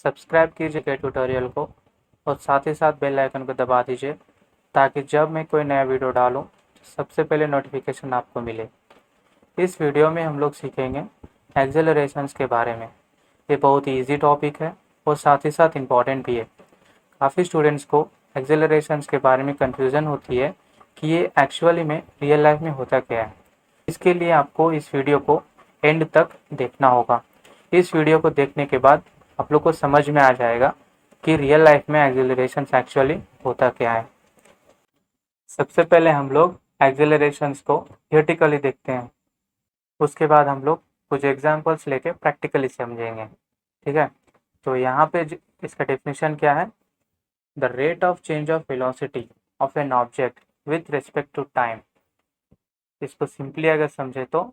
Subscribe कीजिए tutorial को और साथ ही साथ बेल आइकन को दबा दीजिए ताकि जब मैं कोई नया वीडियो डालूं सबसे पहले नोटिफिकेशन आपको मिले। इस वीडियो में हम लोग सीखेंगे एक्सेलरेशंस के बारे में। ये बहुत ही ईजी टॉपिक है और साथ ही साथ इम्पॉर्टेंट भी है। काफ़ी स्टूडेंट्स को एक्सेलरेशंस के बारे में कन्फ्यूज़न होती है कि ये एक्चुअली में रियल लाइफ में होता क्या है। इसके लिए आपको इस वीडियो को एंड तक देखना होगा। इस वीडियो को देखने के बाद आप लोग को समझ में आ जाएगा कि रियल लाइफ में एक्सेलरेशंस एक्चुअली होता क्या है। सबसे पहले हम लोग एक्सेलरेशंस को थियोरेटिकली देखते हैं, उसके बाद हम लोग कुछ एग्जांपल्स लेके प्रैक्टिकली समझेंगे। ठीक है, तो यहाँ पे इसका डेफिनेशन क्या है? The rate of change of velocity of an object with respect to time. इसको सिंपली अगर समझे तो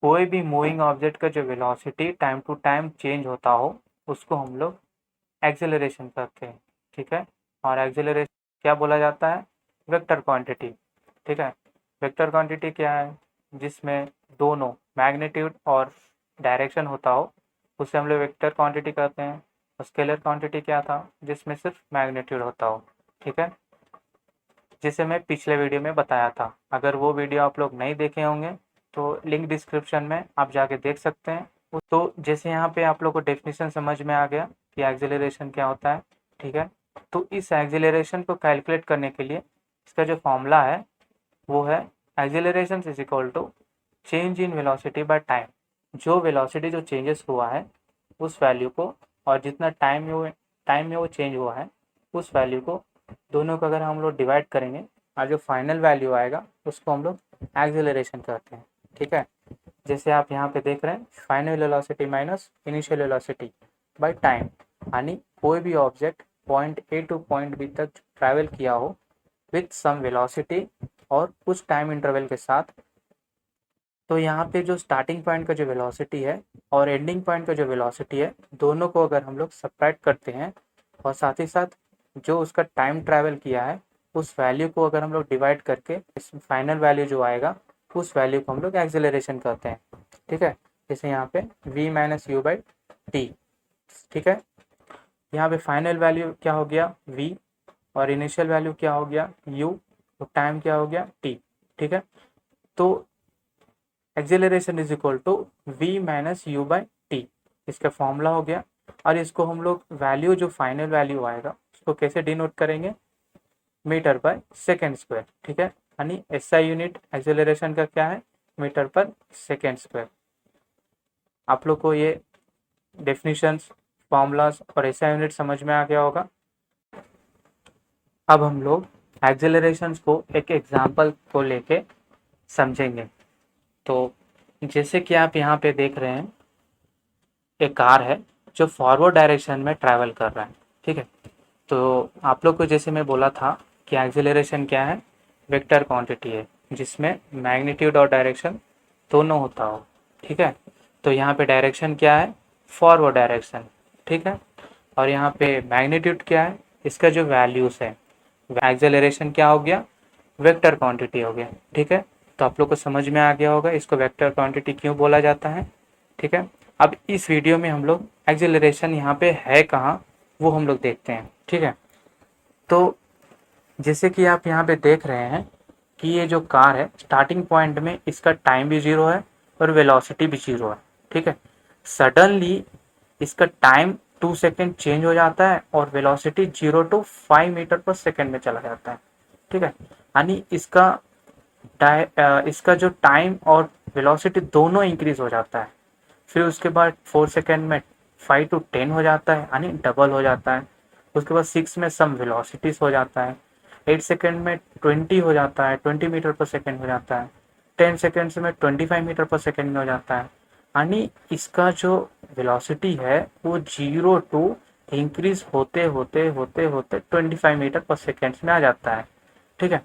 कोई भी मूविंग ऑब्जेक्ट का जो velocity time to time change होता हो उसको हम लोग एक्सेलरेशन कहते हैं। ठीक है, और एक्सेलरेशन क्या बोला जाता है? Vector quantity. ठीक है, वेक्टर क्वांटिटी क्या है? जिसमें दोनों मैग्नीट्यूड और डायरेक्शन होता हो उसे हम लोग वेक्टर क्वांटिटी कहते हैं। और स्केलर क्वांटिटी क्या था? जिसमें सिर्फ मैग्नीट्यूड होता हो। ठीक है, जिसे मैं पिछले वीडियो में बताया था। अगर वो वीडियो आप लोग नहीं देखे होंगे तो लिंक डिस्क्रिप्शन में आप जाके देख सकते हैं। तो जैसे यहाँ पे आप लोग को डेफिनेशन समझ में आ गया कि एक्सेलरेशन क्या होता है। ठीक है, तो इस एक्सेलरेशन को कैलकुलेट करने के लिए इसका जो फॉर्मूला है वो है acceleration is equal to change in velocity by time. जो वेलोसिटी जो चेंजेस हुआ है उस वैल्यू को और जितना टाइम में वो चेंज हुआ है उस वैल्यू को, दोनों को अगर हम लोग डिवाइड करेंगे और जो फाइनल वैल्यू आएगा उसको हम लोग एक्सेलरेशन कहते हैं। ठीक है, जैसे आप यहाँ पे देख रहे हैं final velocity minus initial velocity by time, यानी कोई भी object point A to point B तक ट्रैवल किया हो विथ सम वेलोसिटी और कुछ टाइम इंटरवल के साथ, तो यहाँ पे जो स्टार्टिंग पॉइंट का जो वेलोसिटी है और एंडिंग पॉइंट का जो वेलोसिटी है दोनों को अगर हम लोग सब्ट्रैक्ट करते हैं और साथ ही साथ जो उसका टाइम ट्रैवल किया है उस वैल्यू को अगर हम लोग डिवाइड करके इस फाइनल वैल्यू जो आएगा उस वैल्यू को हम लोग एक्सेलरेशन कहते हैं। ठीक है, जैसे यहाँ पे v minus u by T. ठीक है, यहाँ पे फाइनल वैल्यू क्या हो गया? v और इनिशियल वैल्यू क्या हो गया? u और टाइम क्या हो गया? t। ठीक है, तो acceleration is equal to v minus u by t, इसका फॉर्मूला हो गया। और इसको हम लोग वैल्यू जो फाइनल वैल्यू आएगा उसको कैसे डिनोट करेंगे? मीटर पर सेकेंड स्क्वायर। ठीक है, यानी एसआई यूनिट एक्सेलरेशन का क्या है? मीटर पर सेकेंड स्क्वायर। आप लोग को ये डेफिनेशंस, फॉर्मूलाज और एसआई यूनिट समझ में आ गया होगा। अब हम लोग एक्सेलरेशंस को एक एग्जांपल को लेके समझेंगे। तो जैसे कि आप यहाँ पे देख रहे हैं एक कार है जो फॉरवर्ड डायरेक्शन में ट्रैवल कर रहा है। ठीक है, तो आप लोग को जैसे मैं बोला था कि एक्सेलरेशन क्या है? वेक्टर क्वांटिटी है जिसमें मैग्नीट्यूड और डायरेक्शन दोनों होता हो। ठीक है, तो यहाँ पे डायरेक्शन क्या है? Forward direction. ठीक है, और यहाँ पे मैग्नीट्यूड क्या है? इसका जो वैल्यूज है। एक्सेलरेशन क्या हो गया? वेक्टर क्वांटिटी हो गया। ठीक है, तो आप लोग को समझ में आ गया होगा इसको वेक्टर क्वांटिटी क्यों बोला जाता है। ठीक है, अब इस वीडियो में हम लोग एक्सेलरेशन यहाँ पे है कहाँ वो हम लोग देखते हैं। ठीक है, तो जैसे कि आप यहाँ पे देख रहे हैं कि ये जो कार है स्टार्टिंग पॉइंट में इसका टाइम भी जीरो है और वेलोसिटी भी जीरो है। ठीक है, सडनली इसका टाइम 2 सेकेंड चेंज हो जाता है और वेलोसिटी 0 to 5 मीटर पर सेकेंड में चला जाता है। ठीक है, यानी इसका जो टाइम और वेलोसिटी दोनों इंक्रीज हो जाता है। फिर उसके बाद 4 सेकेंड में 5 to 10 हो जाता है, यानी डबल हो जाता है। उसके बाद 6 में सम वेलोसिटीज हो जाता है। 8 सेकेंड में 20 हो जाता है, 20 मीटर पर सेकेंड हो जाता है। 10 सेकेंड्स में 25 मीटर पर सेकेंड में हो जाता है। यानी इसका जो वेलोसिटी है वो 0 to इंक्रीज होते होते होते होते 25 मीटर पर सेकेंड में आ जाता है। ठीक है,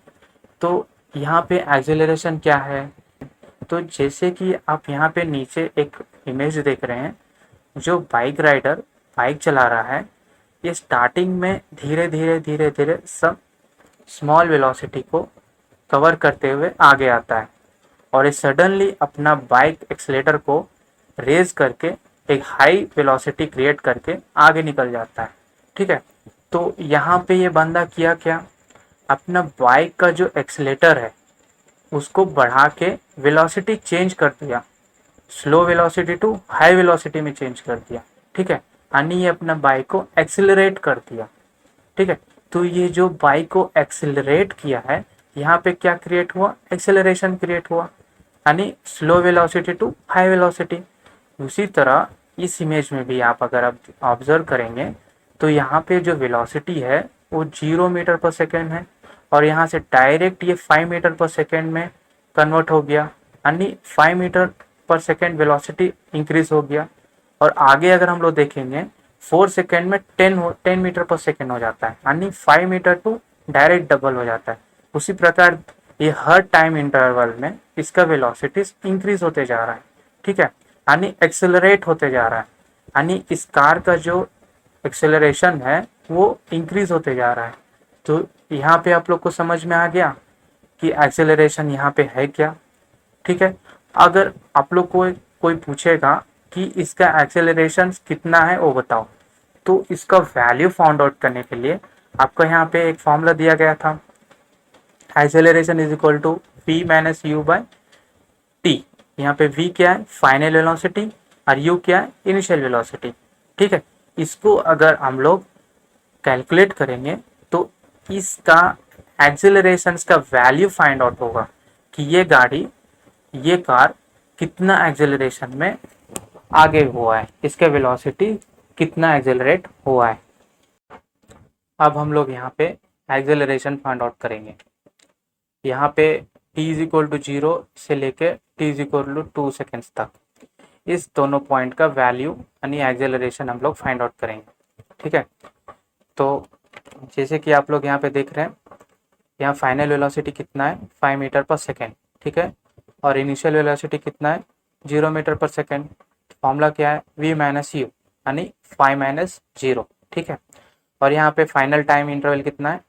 तो यहाँ पे एक्सेलरेशन क्या है? तो जैसे कि आप यहाँ पे नीचे एक इमेज देख रहे हैं, जो बाइक राइडर बाइक चला रहा है ये स्टार्टिंग में धीरे धीरे धीरे धीरे सब स्मॉल वेलोसिटी को कवर करते हुए आगे आता है और ये सडनली अपना बाइक एक्सीलेटर को रेज करके एक हाई वेलोसिटी क्रिएट करके आगे निकल जाता है। ठीक है, तो यहाँ पे ये बंदा किया क्या, अपना बाइक का जो एक्सीलेटर है उसको बढ़ा के वेलोसिटी चेंज कर दिया, slow velocity to high velocity में चेंज कर दिया। ठीक है, यानी ये अपना बाइक को एक्सीलरेट कर दिया। ठीक है, तो ये जो बाइक को एक्सीलरेट किया है, यहाँ पे क्या क्रिएट हुआ, एक्सेलरेशन क्रिएट हुआ, यानी slow velocity to high velocity. उसी तरह इस इमेज में भी आप अगर आप ऑब्जर्व करेंगे तो यहाँ पे जो वेलोसिटी है वो 0 मीटर पर सेकेंड है, और यहाँ से डायरेक्ट ये 5 मीटर पर सेकेंड में कन्वर्ट हो गया, यानी 5 मीटर पर सेकेंड वेलोसिटी इंक्रीज हो गया। और आगे अगर हम लोग देखेंगे 4 सेकेंड में 10 मीटर पर सेकेंड हो जाता है, यानी 5 मीटर टू डायरेक्ट डबल हो जाता है। उसी प्रकार ये हर टाइम इंटरवल में इसका वेलोसिटी इंक्रीज होते जा रहा है। ठीक है, यानी एक्सेलरेट होते जा रहा है, यानी इस कार का जो एक्सेलरेशन है वो इंक्रीज होते जा रहा है। तो यहाँ पे आप लोग को समझ में आ गया कि एक्सेलरेशन यहाँ पे है क्या। ठीक है, अगर आप लोग को कोई पूछेगा कि इसका एक्सेलरेशन कितना है वो बताओ, तो इसका वैल्यू फाउंड आउट करने के लिए आपको यहाँ पे एक फॉर्मूला दिया गया था, acceleration is equal to v minus u by t. यहाँ पे v क्या है, फाइनल वेलोसिटी, और u क्या है, इनिशियल वेलोसिटी। ठीक है, इसको अगर हम लोग कैलकुलेट करेंगे तो इसका एक्सेलरेशन का वैल्यू फाइंड आउट होगा कि ये कार कितना एक्सेलरेशन में आगे हुआ है, इसका वेलोसिटी कितना एक्सेलरेट हुआ है। अब हम लोग यहाँ पे एक्सेलरेशन फाइंड आउट करेंगे। यहाँ पे t इज इक्वल टू 0 से लेके t is equal to 2 seconds तक, इस दोनों पॉइंट का वैल्यू यानी एक्सेलरेशन हम लोग फाइंड आउट करेंगे। ठीक है, तो जैसे कि आप लोग यहाँ पे देख रहे हैं, यहाँ फाइनल वेलोसिटी कितना है, 5 मीटर पर सेकेंड। ठीक है, और इनिशियल वेलोसिटी कितना है, 0 मीटर पर सेकेंड। फॉर्मूला क्या है, v माइनस यू, यानी 5 माइनस 0। ठीक है, और यहाँ पे फाइनल टाइम इंटरवल कितना है,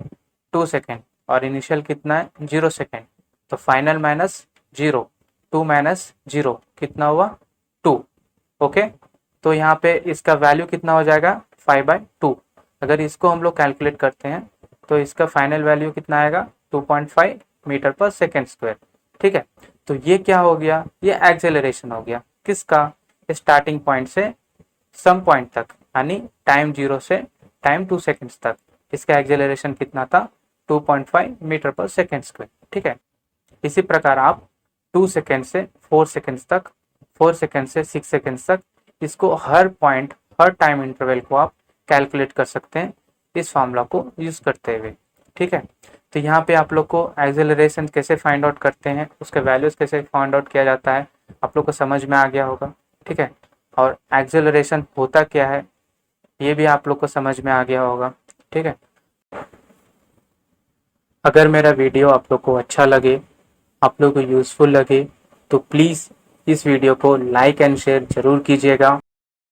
2 सेकेंड, और इनिशियल कितना है, 0 सेकेंड। तो फाइनल माइनस 0, 2 माइनस 0 कितना हुआ, 2। ओके, तो यहाँ पे इसका वैल्यू कितना हो जाएगा, 5/2। अगर इसको हम लोग कैलकुलेट करते हैं तो इसका फाइनल वैल्यू कितना आएगा, 2.5 मीटर पर सेकेंड स्क्वायर। ठीक है, तो ये क्या हो गया, ये एक्सेलरेशन हो गया किसका, स्टार्टिंग पॉइंट से सम पॉइंट तक, यानी टाइम 0 से टाइम 2 सेकेंड्स तक इसका एक्सेलरेशन कितना था, 2.5 मीटर पर सेकेंड स्क्वायर। ठीक है, इसी प्रकार आप 2 सेकेंड से 4 सेकेंड्स तक, 4 सेकेंड से 6 सेकेंड्स तक, इसको हर पॉइंट हर टाइम इंटरवल को आप कैलकुलेट कर सकते हैं इस फॉर्मूला को यूज करते हुए। ठीक है, तो यहाँ पे आप लोग को एक्सेलरेशन कैसे फाइंड आउट करते हैं, उसके वैल्यूज कैसे फाइंड आउट किया जाता है, आप लोग को समझ में आ गया होगा। ठीक है, और एक्सेलरेशन होता क्या है ये भी आप लोग को समझ में आ गया होगा। ठीक है, अगर मेरा वीडियो आप लोग को अच्छा लगे, आप लोग को यूजफुल लगे, तो प्लीज़ इस वीडियो को लाइक एंड शेयर जरूर कीजिएगा।